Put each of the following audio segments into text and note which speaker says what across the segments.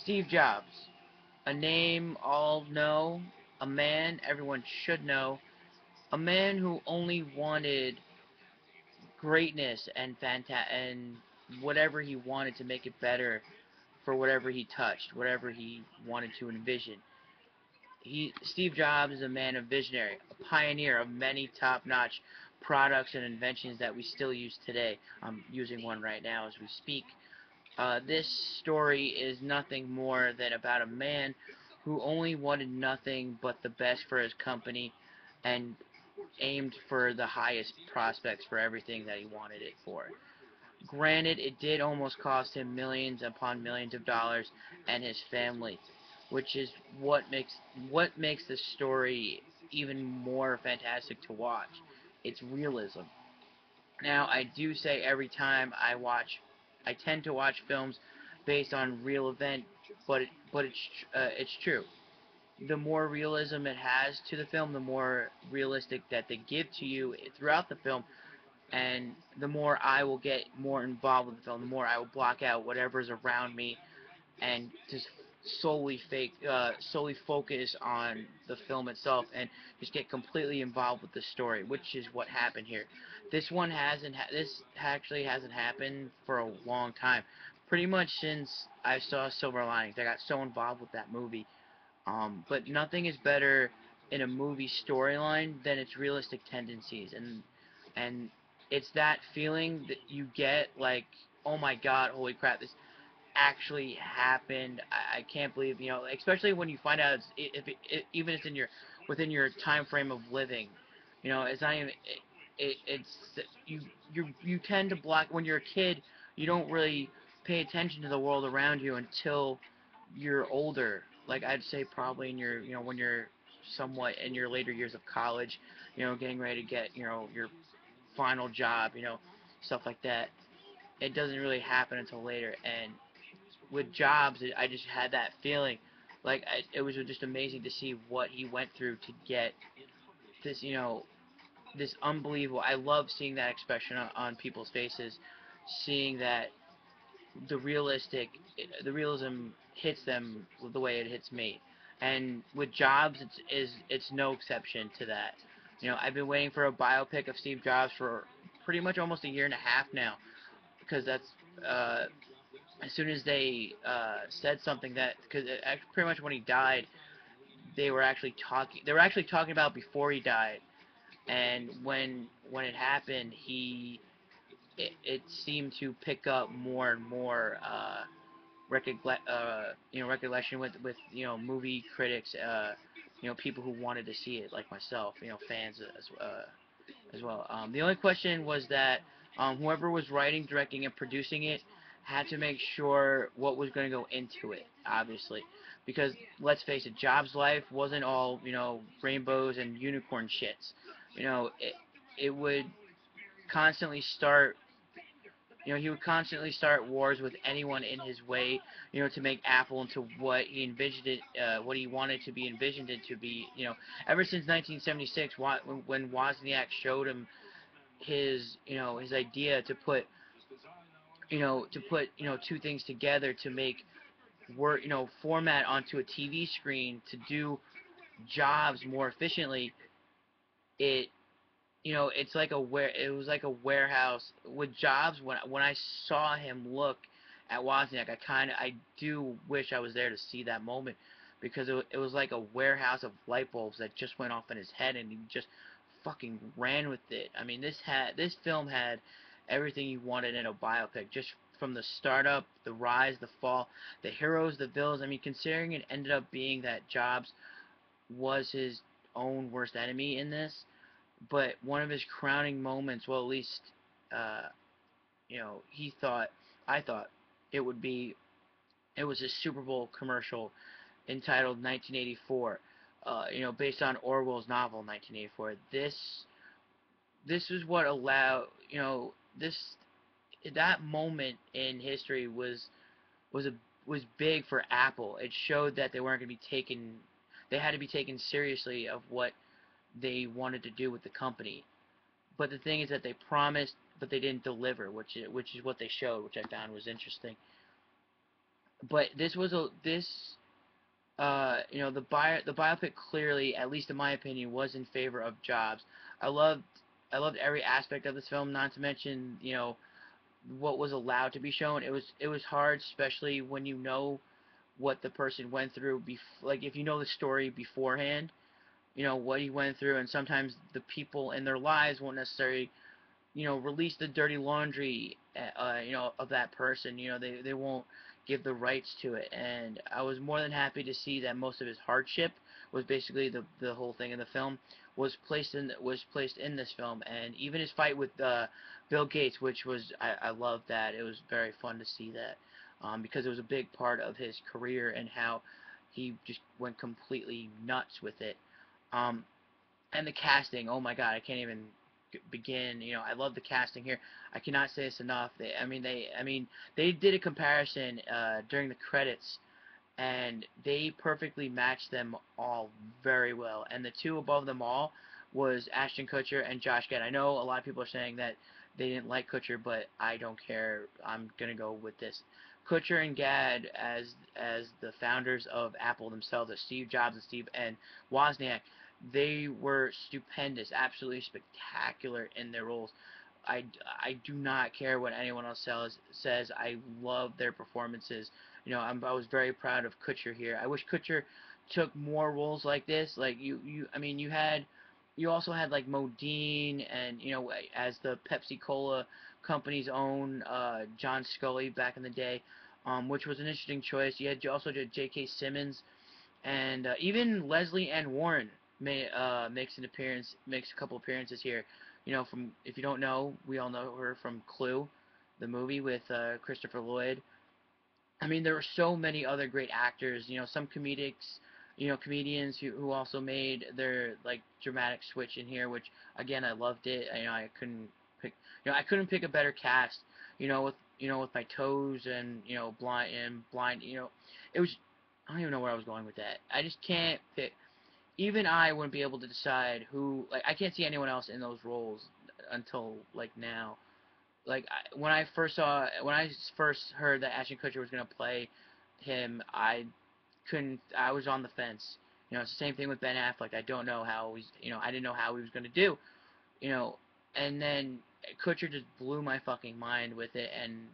Speaker 1: Steve Jobs, a name all know, a man everyone should know, a man who only wanted greatness and whatever he wanted to make it better for whatever he touched, whatever he wanted to envision. Steve Jobs is a man of visionary, a pioneer of many top-notch products and inventions that we still use today. I'm using one right now as we speak. This story is nothing more than about a man who only wanted nothing but the best for his company and aimed for the highest prospects for everything that he wanted it for. Granted, it did almost cost him millions upon millions of dollars and his family, which is what makes the story even more fantastic to watch. It's realism. Now, I do say every time I tend to watch films based on real event, but it's true. The more realism it has to the film, the more realistic that they give to you throughout the film, and the more I will get more involved with the film, the more I will block out whatever's around me and just solely focus on the film itself and just get completely involved with the story, which is what happened here. This actually hasn't happened for a long time. Pretty much since I saw Silver Linings, I got so involved with that movie. But nothing is better in a movie storyline than its realistic tendencies, and it's that feeling that you get like, oh my god, holy crap, this actually happened. I can't believe, especially when you find out even if it's in your within your time frame of living. It's not even it's you tend to block when you're a kid. You don't really pay attention to the world around you until you're older. Like I'd say probably in your when you're somewhat in your later years of college, getting ready to get your final job, stuff like that. It doesn't really happen until later, and with Jobs, I just had that feeling. Like it was just amazing to see what he went through to get this, this unbelievable. I love seeing that expression on people's faces, seeing that the the realism hits them the way it hits me. And with Jobs, it's no exception to that. I've been waiting for a biopic of Steve Jobs for pretty much almost a year and a half now, because that's uh, as soon as they said something that because pretty much when he died, they were actually talking about before he died, and when it happened, it seemed to pick up more and more recollection with movie critics, people who wanted to see it like myself, fans as well. The only question was that whoever was writing, directing, and producing it had to make sure what was going to go into it, obviously. Because, let's face it, Jobs' life wasn't all, rainbows and unicorn shits. It would constantly start he would constantly start wars with anyone in his way, to make Apple into what he envisioned it, what he wanted to be envisioned it to be. Ever since 1976, when Wozniak showed him his idea to put two things together to make work, format onto a TV screen to do jobs more efficiently. It it's like it was like a warehouse with Jobs. When I saw him look at Wozniak, I do wish I was there to see that moment, because it was like a warehouse of light bulbs that just went off in his head, and he just fucking ran with it. I mean, this film had everything you wanted in a biopic, just from the startup, the rise, the fall, the heroes, the villains. I mean, considering it ended up being that Jobs was his own worst enemy in this, but one of his crowning moments, well, at least, uh, he thought, I thought, it would be, it was a Super Bowl commercial entitled 1984, based on Orwell's novel 1984. This is what allowed, that moment in history was a was big for Apple. It showed that they had to be taken seriously of what they wanted to do with the company. But the thing is that they promised, but they didn't deliver, which is what they showed, which I found was interesting. but this was a this you know, the biopic clearly, at least in my opinion, was in favor of jobs. I loved I loved every aspect of this film. Not to mention, you know, what was allowed to be shown. It was hard, especially when you know what the person went through. Like if you know the story beforehand, you know what he went through, and sometimes the people in their lives won't necessarily, you know, release the dirty laundry, you know, of that person. You know, they won't give the rights to it. And I was more than happy to see that most of his hardship was basically the whole thing in the film was placed in this film. And even his fight with Bill Gates, which was I loved that. It was very fun to see that, because it was a big part of his career and how he just went completely nuts with it. Um, and the casting, oh my god, I can't even begin. You know, I love the casting here. I cannot say this enough. I mean, they did a comparison during the credits, and they perfectly matched them all very well. And the two above them all was Ashton Kutcher and Josh Gad. I know a lot of people are saying that they didn't like Kutcher, but I don't care. I'm gonna go with this. Kutcher and Gad as the founders of Apple themselves, as Steve Jobs and Steve and Wozniak, they were stupendous, absolutely spectacular in their roles. I do not care what anyone else says. I love their performances. You know, I was very proud of Kutcher here. I wish Kutcher took more roles like this. Like I mean, you also had like Modine and, you know, as the Pepsi Cola company's own John Scully back in the day, which was an interesting choice. You had also J.K. Simmons, and even Leslie Ann Warren makes a couple appearances here. You know, from if you don't know, we all know her from Clue, the movie with Christopher Lloyd. I mean, there were so many other great actors. You know, some comedians who also made their like dramatic switch in here, which again I loved it. You know, I couldn't pick a better cast. With my toes and, you know, blind. You know, it was. I don't even know where I was going with that. I just can't pick. Even I wouldn't be able to decide who. Like, I can't see anyone else in those roles until like now. Like when I first heard that Ashton Kutcher was gonna play him, I couldn't. I was on the fence. You know, it's the same thing with Ben Affleck. I don't know how he's. You know, I didn't know how he was gonna do. You know, and then Kutcher just blew my fucking mind with it, and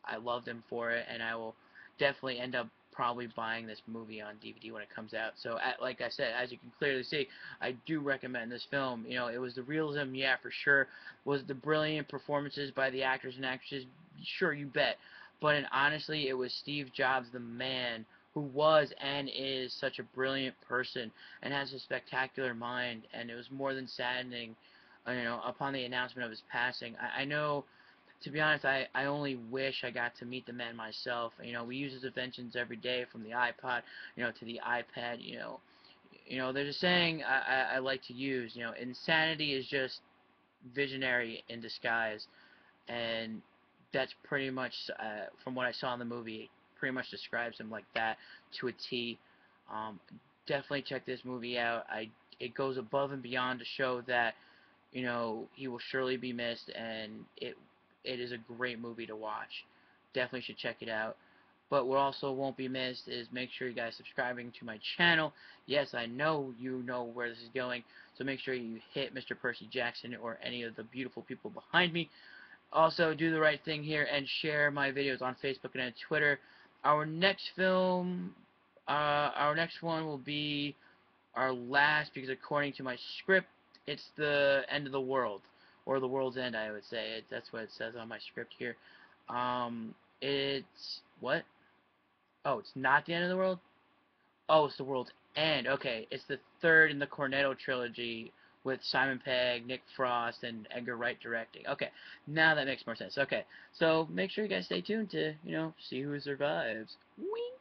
Speaker 1: I loved him for it, and I will definitely end up probably buying this movie on DVD when it comes out. So, like I said, as you can clearly see, I do recommend this film. You know, it was the realism, yeah, for sure. Was the brilliant performances by the actors and actresses? Sure, you bet. But honestly, it was Steve Jobs, the man, who was and is such a brilliant person and has a spectacular mind, and it was more than saddening, you know, upon the announcement of his passing. I know, to be honest, I only wish I got to meet the man myself. You know, we use his inventions every day, from the iPod, you know, to the iPad. There's a saying I like to use. You know, insanity is just visionary in disguise, and that's pretty much, from what I saw in the movie, it pretty much describes him like that to a T. Um, Definitely check this movie out. It goes above and beyond to show that, you know, he will surely be missed, and it is a great movie to watch. Definitely should check it out. But what also won't be missed is make sure you guys subscribing to my channel. Yes, I know you know where this is going, so make sure you hit Mr. Percy Jackson or any of the beautiful people behind me. Also, do the right thing here and share my videos on Facebook and on Twitter. Our next film, our next one will be our last, because according to my script, it's the end of the world, or the world's end, I would say. That's what it says on my script here. It's what? Oh, it's not the end of the world? Oh, it's the world's end. Okay, it's the third in the Cornetto trilogy with Simon Pegg, Nick Frost, and Edgar Wright directing. Okay, now that makes more sense. Okay, so make sure you guys stay tuned to, you know, see who survives. Whee!